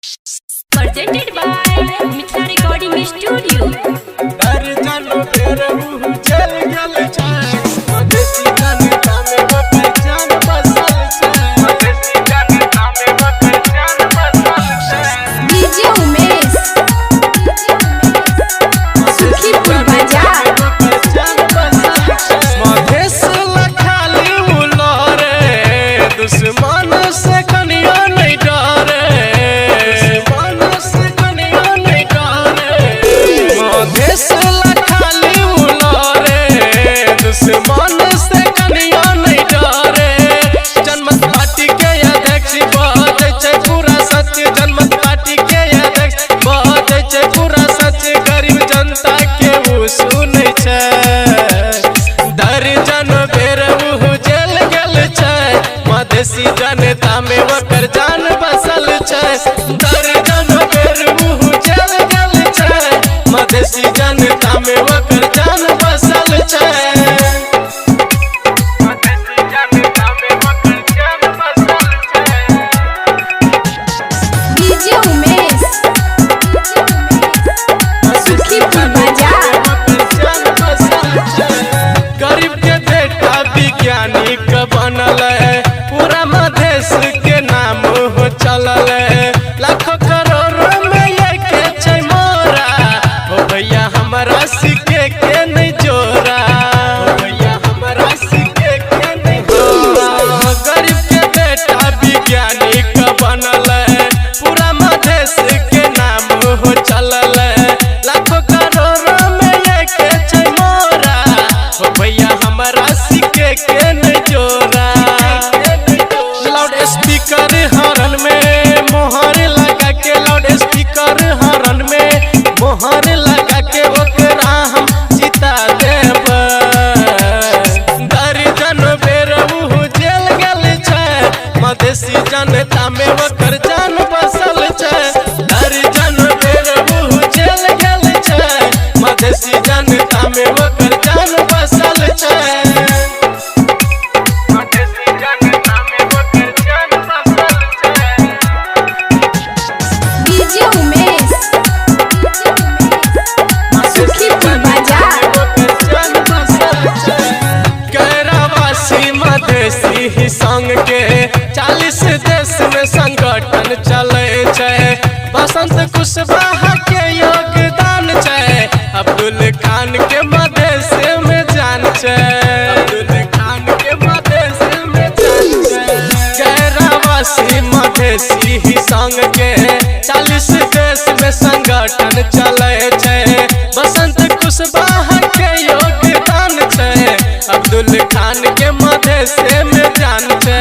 Presented by Mithra Recording Studio. Madhesi जनता में Walker जान बसल छै। दर्जन बेर मुँह जल गल छै। मधेसी जनता में वकर जान बसल छै। गरीब के बेटा वैज्ञानिक बनल है, पूरा मधेश के नाम हो चलल है। लाखों करोड़ों में लेके छै मोरा, हो भैया हमारा सिक्के के नहीं जोरा। हो भैया हमारा सिक्के के नहीं जोरा। गरीब के बेटा वैज्ञानिक बनल है, पूरा मधेश के नाम हो चलल है। लाखों करोड़ों में लेके छै मोरा, हो भैया हमारा सिक्के के नहीं जोरा। लाउड स्पीकर हॉर्न में मोहर लगा के, लाउड स्पीकर हॉर्न में मोहर लगा के ओकरा हम जिता देब। दर्जन बेर मुँह जेल गल छै। मधेसी जनता में ओकर जान बसल छै। दर्जन बेर मुँह जेल गल छै। मधेसी जनता में ओकर जान बसल छै। मधेसी ही संग के 40 देश में संगठन चले छै। बसंत कुशवाहा के योगदान छै। अब्दुल खान के मधेश में जान छै। अब्दुल खान के मधेश में जान छै। गैरावासी मधेसी ही संग के 40 देश में संगठन चले छै। बसंत कुशवाहा के योगदान छै। अब्दुल खान के मधेश में जान छै।